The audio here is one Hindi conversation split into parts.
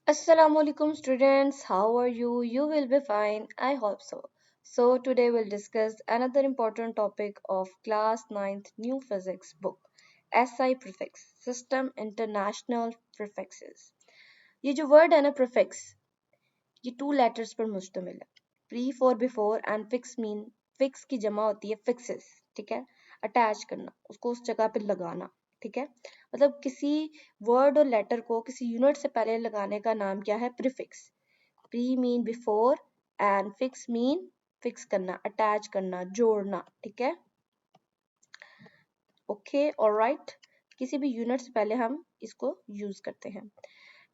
Assalamualaikum students, how are you? You will be fine, I hope so. So today we'll discuss another important topic of class ninth new physics book, SI prefix, System International Prefixes. ये जो word है ना prefix, ये two letters पर मुश्तमिल है. Pre for before and fix mean fix की जमा होती है fixes, ठीक है, अटैच करना, उसको उस जगह पे लगाना, ठीक है. मतलब किसी वर्ड और लेटर को किसी यूनिट से पहले लगाने का नाम क्या है? Prefix. Pre mean before and fix mean fix करना, अटैच करना, जोड़ना, ठीक है. Okay, alright. किसी भी यूनिट से पहले हम इसको यूज करते हैं.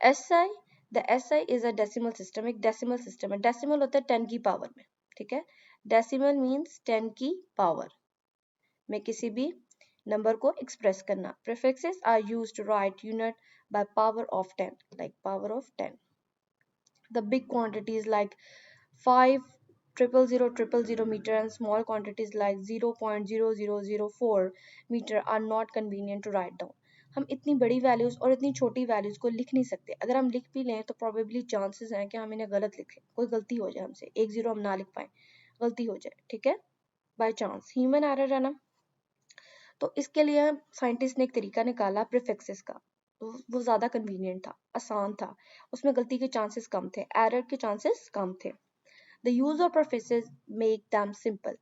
SI, the SI is a decimal system. एक डेसिमल सिस्टम है. डेसिमल होता है 10 की पावर में, ठीक है. डेसिमल मीन्स 10 की पावर में किसी भी नंबर को एक्सप्रेस करना. Prefixes are used to write unit by power of 10, like power of 10. The big quantities like 5,000,000 meter and small quantities like 0.0004 meter are not convenient to write down. हम इतनी बड़ी वैल्यूज और इतनी छोटी वैल्यूज को लिख नहीं सकते. अगर हम लिख भी लें तो प्रोबेबली चांसेस हैं कि हम इन्हें गलत लिखें, कोई गलती हो जाए हमसे, एक जीरो हम ना लिख पाए, गलती हो जाए, ठीक है, बाय चांस, ह्यूमन एरर है ना. तो इसके लिए साइंटिस्ट ने एक तरीका निकाला प्रीफिक्सेस का. वो ज्यादा कन्वीनियंट था, आसान था, उसमें गलती के चांसेस कम थे, एरर के चांसेस कम थे. The use of prefixes make them simple.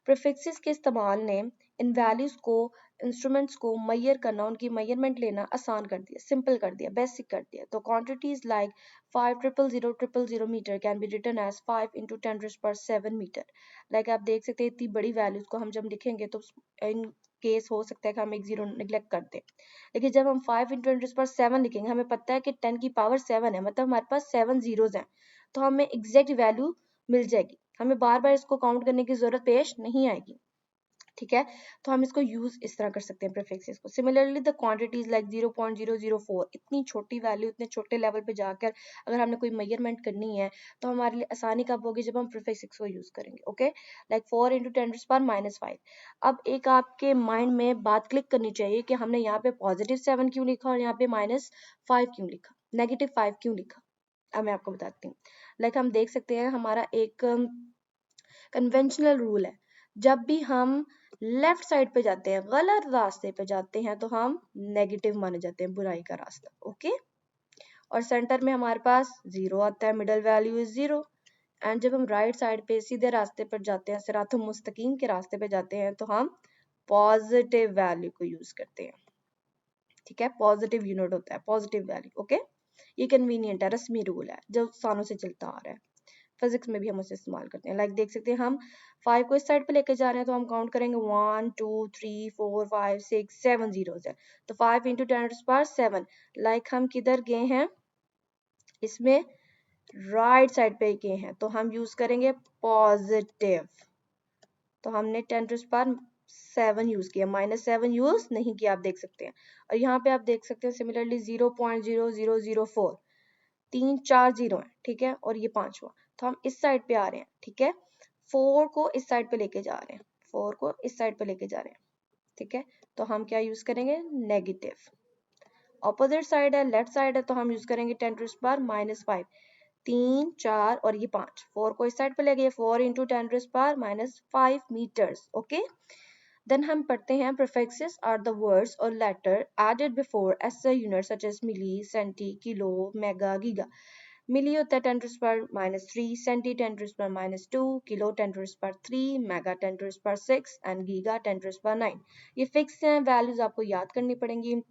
Prefixes के इस्तेमाल ने इन वैल्यूज को, इंस्ट्रूमेंट्स को मैयर करना, उनकी मेजरमेंट लेना आसान कर दिया, सिंपल कर दिया, बेसिक कर दिया. तो quantities like 5,000,000 metre can be written as 5 into 10⁻7 metre. Like आप देख सकते हैं इतनी बड़ी वैल्यूज को हम जब लिखेंगे तो इन केस हो सकता है कि हम एक जीरो निगलेक्ट कर दें, लेकिन जब हम 5 into 10⁻7 लिखेंगे, हमें पता है कि 10 की पावर 7 है, मतलब हमारे पास 7 जीरोज हैं, तो हमें एग्जैक्ट वैल्यू मिल जाएगी, हमें बार बार इसको काउंट करने की जरूरत पेश नहीं आएगी, ठीक है. तो हम इसको यूज इस तरह कर सकते हैं प्रीफिक्सेस को. सिमिलरली द क्वांटिटीज लाइक 0.004, इतनी छोटी वैल्यू, इतने छोटे लेवल पे जाकर अगर हमने कोई मेजरमेंट करनी है तो हमारे लिए आसानी कब होगी? जब हम प्रीफिक्स को यूज करेंगे. Okay, like 4 into 10⁻⁻5. अब एक आपके माइंड में बात क्लिक करनी चाहिए कि हमने यहाँ पे +7 क्यों लिखा और यहाँ पे -5 क्यों लिखा, -5 क्यों लिखा. अब मैं आपको बताती हूँ. लाइक हम देख सकते हैं हमारा एक कन्वेंशनल रूल है, जब भी हम लेफ्ट साइड पे जाते हैं, गलत रास्ते पे जाते हैं, तो हम नेगेटिव माने जाते हैं, बुराई का रास्ता. ओके, और सेंटर में हमारे पास जीरो आता है, middle value is zero. And जब हम राइट साइड पे सीधे रास्ते पर जाते हैं, सिरातो मुस्तकीम के रास्ते पे जाते हैं, तो हम पॉजिटिव वैल्यू को यूज करते हैं, ठीक है. पॉजिटिव यूनिट होता है, पॉजिटिव वैल्यू. ओके, ये कन्वीनियंट है, रस्मी रूल है जो सालों से चलता आ रहा है. फिजिक्स में भी हम उसे इस्तेमाल करते हैं. लाइक देख सकते हैं हम 5 को इस साइड पे लेके जा रहे हैं, तो हम काउंट करेंगे 1 2 3 4 5 6 7 जीरोस है, तो 5 into 10⁻7. लाइक हम किधर गए हैं, इसमें राइट साइड पे गए हैं, तो हम यूज करेंगे पॉजिटिव. तो हमने 10⁻7 यूज किया, -7 यूज नहीं किया, आप देख सकते हैं. और यहाँ पे आप देख सकते हैं सिमिलरली 0.0004, 3 4 जीरो है, ठीक है, और ये पांचवा, तो हम इस साइड पे आ रहे हैं, ठीक है. 4 को इस साइड पे लेके जा रहे हैं, 4 को इस साइड पे लेके जा रहे हैं, ठीक है. तो हम क्या यूज करेंगे? नेगेटिव. ऑपोजिट साइड है, लेफ्ट साइड है, तो हम यूज करेंगे 10⁻⁻5. 3 4 और ये 5, 4 को इस साइड पे ले गए, 4 into 10⁻⁻5 meters. ओके, देन हम पढ़ते हैं prefixes are the words or letter added before SI units such as milli, centi, kilo, mega, giga. मिली होता है 10⁻³ centi 10⁻², kilo 10⁻3, mega 10⁻6 and giga 10⁻9. ये फिक्स हैं, वैल्यूज आपको याद करनी पड़ेंगी,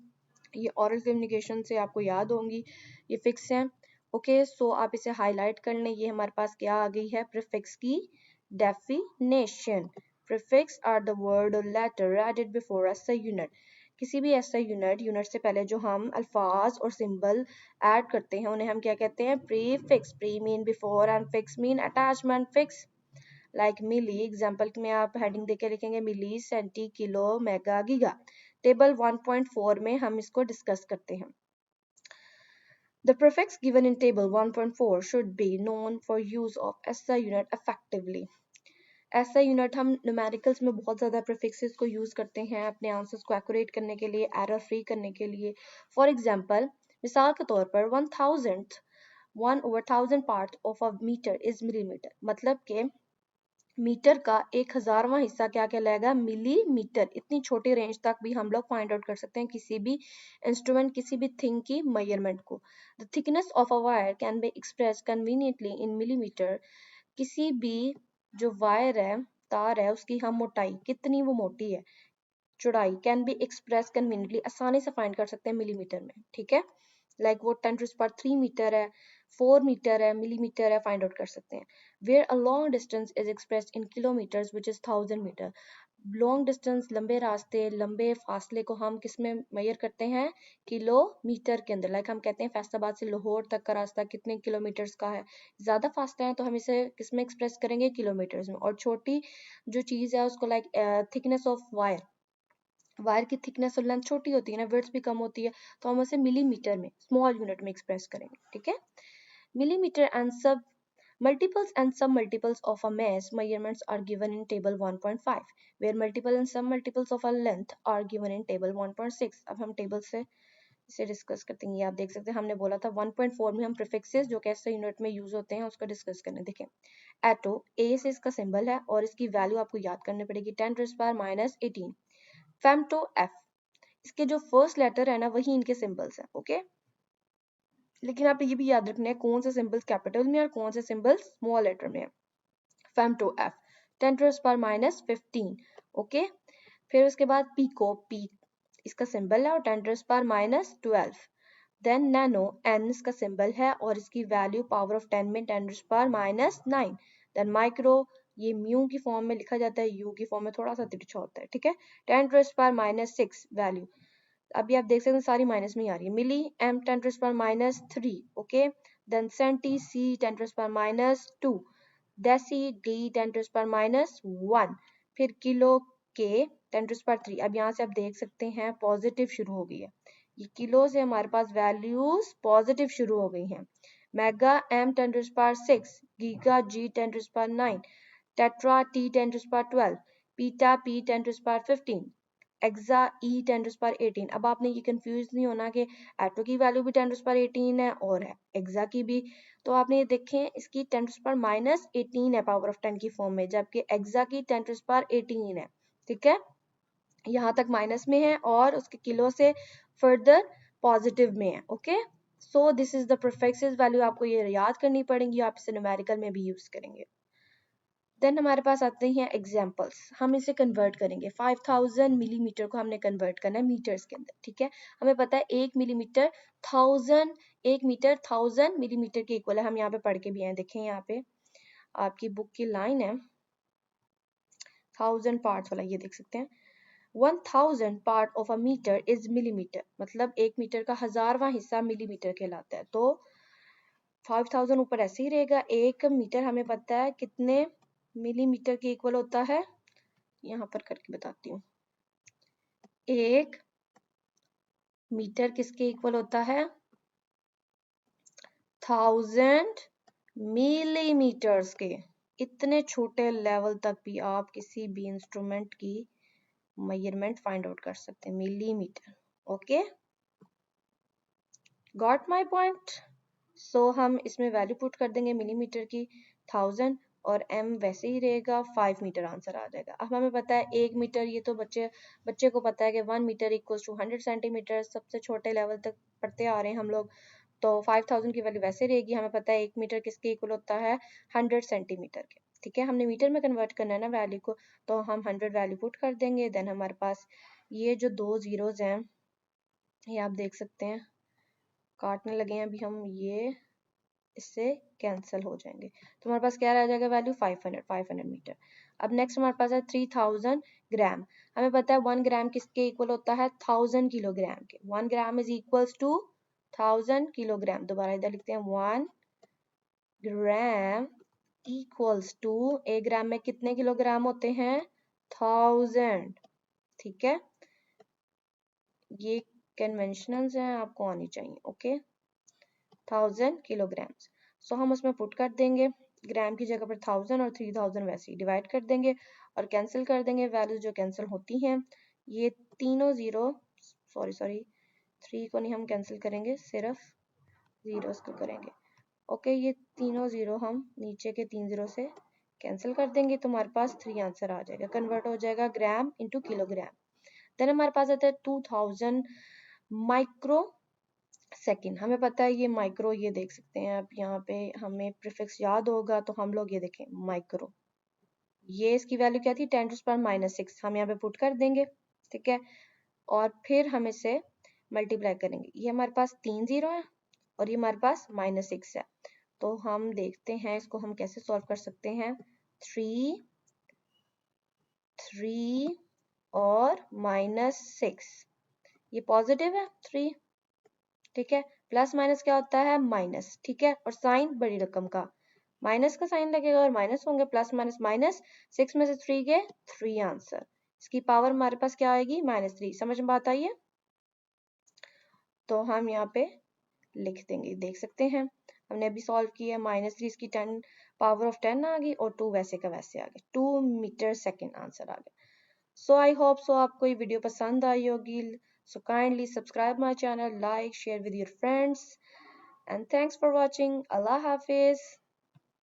ये ऑरल कम्युनिकेशन से आपको याद होंगी, ये फिक्स हैं. ओके, सो आप इसे हाईलाइट कर लें. ये हमारे पास क्या आ गई है? प्रीफिक्स की definition. Prefix are the word or letter added before SI unit. किसी भी एसआई यूनिट से पहले जो हम अल्फाज और सिंबल ऐड करते हैं, उन्हें हम क्या कहते हैं? Prefix. Pre mean before and fix mean attachment. Fix like milli, example में आप हेडिंग देके लिखेंगे milli, centi, kilo, mega, giga. Table 1.4 में हम इसको डिस्कस करते हैं. The prefix given in table 1.4 should be known for use of SI unit effectively. SI unit हम न्यूमेरिकल्स में बहुत ज़्यादा प्रीफिक्सेस को यूज़ करते हैं अपने आंसर्स को एक्यूरेट करने के लिए, एरर फ्री करने के लिए. फॉर एग्जांपल, मिसाल के तौर पर 1000th 1/1000 part of a metre is millimetre, मतलब के मीटर का 1000वां हिस्सा क्या कहलाएगा, मिलीमीटर। इतनी छोटी रेंज तक भी हम लोग फाइंड आउट कर सकते हैं किसी भी इंस्ट्रूमेंट, किसी भी थिंग की मेजरमेंट को। The thickness of a wire can be express conveniently in millimetre. किसी भी जो वायर है, तार है, उसकी हम मोटाई, कितनी वो मोटी है, चौड़ाई, कैन बी एक्सप्रेस कन्वीनियंटली, आसानी से फाइंड कर सकते हैं मिलीमीटर में, ठीक है। लाइक वो 10⁻³ मीटर है, 4 मीटर है, मिलीमीटर है, फाइंड आउट कर सकते हैं। Where a long distance is expressed in kilometres which is 1000 metre. Long distance, लंबे रास्ते, लंबे फासले को हम किस में मेजर करते हैं, किलोमीटर के अंदर। लाइक हम कहते हैं फैसलाबाद से लाहौर तक का रास्ता कितने किलोमीटर्स का है, ज्यादा फासला है तो हम इसे किस में एक्सप्रेस करेंगे, किलोमीटर्स में। और छोटी जो चीज है उसको like thickness of wire, wire की थिकनेस और लेंथ छोटी होती है ना, विड्थ भी कम होती है, तो हम उसे मिलीमीटर में, स्मॉल यूनिट में एक्सप्रेस करेंगे, ठीक है। मिलीमीटर एंड सब multiples and submultiples of a mass measurements are given in table 1.5 where multiple and submultiples of a length are given in table 1.6। अब हम टेबल से इसे डिस्कस करते हैं। ये आप देख सकते हैं, हमने बोला था 1.4 में हम प्रीफिक्सेस जो कैसे यूनिट में यूज होते हैं उसको डिस्कस करने। देखें, एटो ए से इसका सिंबल है और इसकी वैल्यू आपको याद करनी पड़ेगी 10⁻⁻18। फेमटो एफ, इसके जो फर्स्ट लेटर है ना वही इनके सिंबल्स हैं, ओके। लेकिन आप ये भी याद रखना है कौन से सिंबल्स कैपिटल में और कौन से सिंबल्स स्मॉल लेटर में है। Femto F 10⁻⁻15, okay. फिर उसके बाद पीको, पी इसका सिंबल है और 10⁻⁻12। देन नैनो, एन इसका सिंबल है और इसकी वैल्यू पावर ऑफ 10 में 10⁻⁹। देन माइक्रो, ये म्यू की फॉर्म में लिखा जाता है, यू की फॉर्म में थोड़ा सा तिरछा होता है, ठीक है। 10⁻⁻6 वैल्यू, अभी आप देख सकते हैं सारी माइनस में ही आ रही है। मिली, एम 10⁻⁻3, ओके। देन सेंटी, सी 10⁻⁻2, डेसी, डी 10⁻⁻1, फिर किलो, के 10⁻3। अब यहाँ से आप देख सकते हैं पॉजिटिव शुरू हो गई है, ये किलो से हमारे पास वैल्यूज पॉजिटिव शुरू हो गई हैं। मेगा, एम 10⁻6, गीगा, जी 10⁻9, टेट्रा, टी 10⁻12, पीटा, पी 10⁻15, एक्सा, ई 10⁻18। अब आपने ये कंफ्यूज नहीं होना कि एटो की वैल्यू भी 10⁻18 है और एक्सा की भी, तो आपने ये देखें इसकी 10⁻−18 है पावर ऑफ 10 की फॉर्म में, जबकि एक्सा की 10⁻18 है, ठीक है। यहाँ तक माइनस में है और उसके किलो से फर्दर पॉजिटिव में है, okay. So this is the prefixes value, आपको ये याद करनी पड़ेंगी, आप इसे न्यूमेरिकल में भी यूज करेंगे। देन हमारे पास आते हैं एग्जाम्पल्स, हम इसे कन्वर्ट करेंगे। 5000 मिलीमीटर को हमने कन्वर्ट करना है मीटर्स के अंदर, ठीक है। हमें पता है 1 मिलीमीटर 1000, 1 मीटर 1000 मिलीमीटर के इक्वल है, हम यहाँ पे पढ़ के भी हैं। देखें यहाँ पे आपकी बुक की लाइन है 1000 पार्ट्स वाला, ये देख सकते हैं 1000 part of a metre is millimetre, मतलब 1 मीटर का 1000वां हिस्सा मिलीमीटर कहलाता है। तो 5000 ऊपर ऐसे ही रहेगा, 1 मीटर हमें पता है कितने मिलीमीटर के इक्वल होता है, यहाँ पर करके बताती हूँ। 1 मीटर किसके इक्वल होता है, 1000 मिलीमीटर्स के। इतने छोटे लेवल तक भी आप किसी भी इंस्ट्रूमेंट की मेजरमेंट फाइंड आउट कर सकते हैं, millimetre, okay. Got my point. So हम इसमें वैल्यू पुट कर देंगे मिलीमीटर की 1000 और m वैसे ही रहेगा, 5 मीटर आंसर आ जाएगा। अब हमें पता है 1 मीटर, ये तो बच्चे को पता है कि 1 मीटर इक्वल्स टू 100 सेंटीमीटर, सबसे छोटे लेवल तक पढ़ते आ रहे हैं हम लोग। तो 5000 की वैल्यू वैसे रहेगी, हमें पता है 1 मीटर किसके इक्वल होता है, 100 सेंटीमीटर के, ठीक है। हमने मीटर में कन्वर्ट करना है ना वैल्यू को, तो हम 100 वैल्यू पुट कर देंगे। देन हमारे पास ये जो 2 जीरोज हैं ये आप देख सकते हैं काटने लगे हैं अभी हम, ये इससे कैंसिल हो जाएंगे, तो हमारे पास क्या रह जाएगा वैल्यू 500 मीटर। अब नेक्स्ट हमारे पास है 3000 ग्राम। हमें पता है 1 ग्राम किसके इक्वल होता है, 1000 किलोग्राम के। 1 gram is equals to 1000 kilogram. दोबारा इधर लिखते हैं 1 ग्राम इक्वल्स टू, 1 ग्राम में कितने किलोग्राम होते हैं, 1000, ठीक है। ये कन्वेंशनल्स हैं, आपको आनी चाहिए, ओके। 1000 किलोग्राम्स, सो हम उसमें पुट कर देंगे ग्राम की जगह पर 1000 और 3000 वैसे ही डिवाइड कर देंगे और कैंसिल कर देंगे वैल्यूज जो कैंसिल होती हैं। ये तीनों जीरो, सॉरी 3 को नहीं हम कैंसिल करेंगे, सिर्फ जीरोस को करेंगे। ओके, ये तीनों जीरो हम नीचे के 3 जीरो से कैंसिल कर देंगे तो हमारे पास 3 आंसर आ जाएगा, कन्वर्ट हो जाएगा ग्राम इंटू किलोग्राम। देन हमारे पास आता है 2000 माइक्रो सेकेंड। हमें पता है ये माइक्रो, ये देख सकते हैं आप यहाँ पे, हमें प्रीफिक्स याद होगा तो हम लोग ये देखें माइक्रो, ये इसकी वैल्यू क्या थी 10⁻⁻⁶, हम यहाँ पे पुट कर देंगे, ठीक है। और फिर हम इसे मल्टीप्लाई करेंगे, ये हमारे पास 3 जीरो है और ये हमारे पास -6 है, तो हम देखते हैं इसको हम कैसे सॉल्व कर सकते हैं। 3 और -6, ये पॉजिटिव है 3, ठीक है। प्लस माइनस क्या होता है माइनस, ठीक है। और साइन बड़ी रकम का माइनस का साइन लगेगा और माइनस होंगे, प्लस माइनस माइनस, 6 में से 3 गए 3 आंसर। इसकी पावर हमारे पास क्या आएगी -3, समझ में बात आई है। तो हम यहाँ पे लिख देंगे, देख सकते हैं हमने अभी सॉल्व किया, -3 इसकी 10 पावर ऑफ 10 आ गई और 2 वैसे का वैसे आ गया, 2 मीटर सेकेंड आंसर आ गया। सो आई होप सो आपको ये वीडियो पसंद आई होगी। So kindly subscribe my channel, like, share with your friends, and thanks for watching. Allah Hafiz.